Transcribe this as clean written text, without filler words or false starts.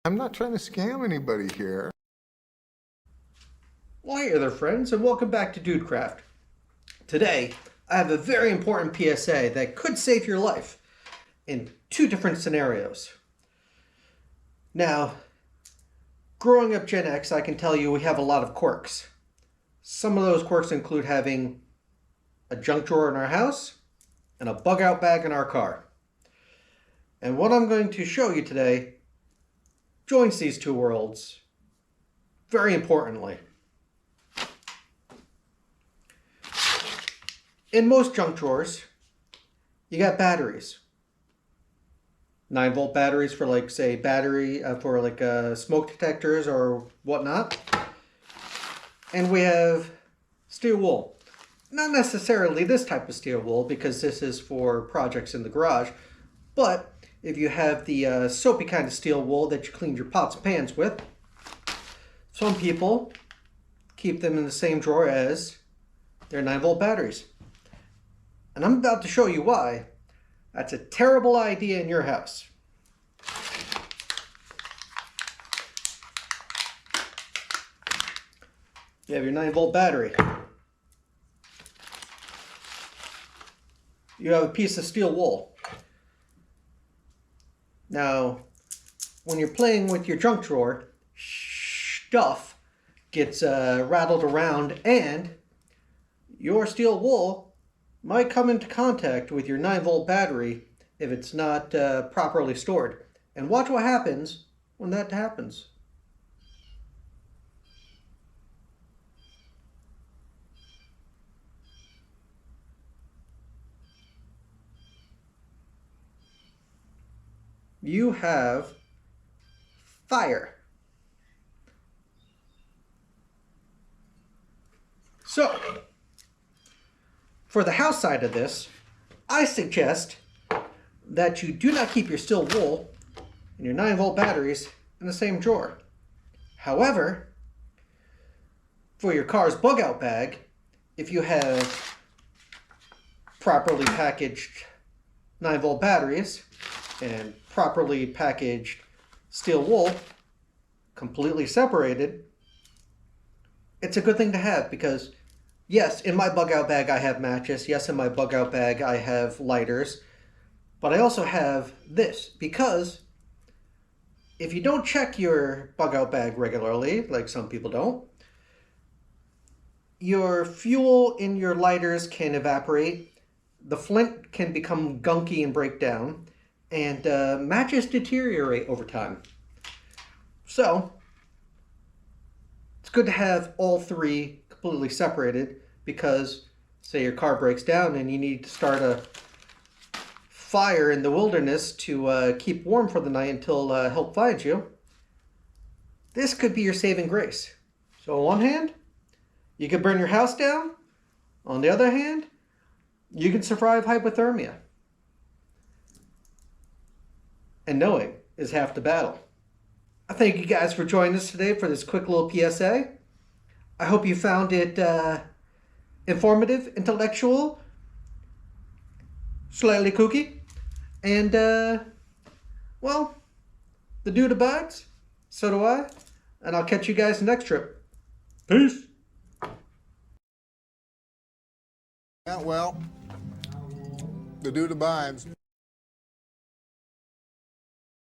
I'm not trying to scam anybody here. Well, hey there, friends, and welcome back to Dudecraft. Today, I have a very important PSA that could save your life in two different scenarios. Now, growing up Gen X, I can tell you we have a lot of quirks. Some of those quirks include having a junk drawer in our house and a bug-out bag in our car. And what I'm going to show you today joins these two worlds very importantly. In most junk drawers, you got batteries. 9-volt batteries for, like, say, smoke detectors or whatnot. And we have steel wool. Not necessarily this type of steel wool, because this is for projects in the garage. But if you have the soapy kind of steel wool that you clean your pots and pans with, some people keep them in the same drawer as their 9-volt batteries. And I'm about to show you why that's a terrible idea in your house. You have your 9-volt battery. You have a piece of steel wool. Now, when you're playing with your junk drawer, stuff gets rattled around and your steel wool might come into contact with your 9-volt battery if it's not properly stored. And watch what happens when that happens. You have fire. So, for the house side of this, I suggest that you do not keep your steel wool and your 9-volt batteries in the same drawer. However, for your car's bug-out bag, if you have properly packaged 9-volt batteries and properly packaged steel wool, completely separated, it's a good thing to have because, yes, in my bug-out bag I have matches. Yes, in my bug-out bag I have lighters. But I also have this because if you don't check your bug-out bag regularly, like some people don't, your fuel in your lighters can evaporate, the flint can become gunky and break down, and matches deteriorate over time. So, it's good to have all three completely separated because, say your car breaks down and you need to start a fire in the wilderness to keep warm for the night until help finds you. This could be your saving grace. So on one hand, you could burn your house down. On the other hand, you can survive hypothermia. And knowing is half the battle. I thank you guys for joining us today for this quick little PSA. I hope you found it informative, intellectual, slightly kooky, and, well, the dude abides, so do I, and I'll catch you guys next trip. Peace! Yeah, well, the dude abides.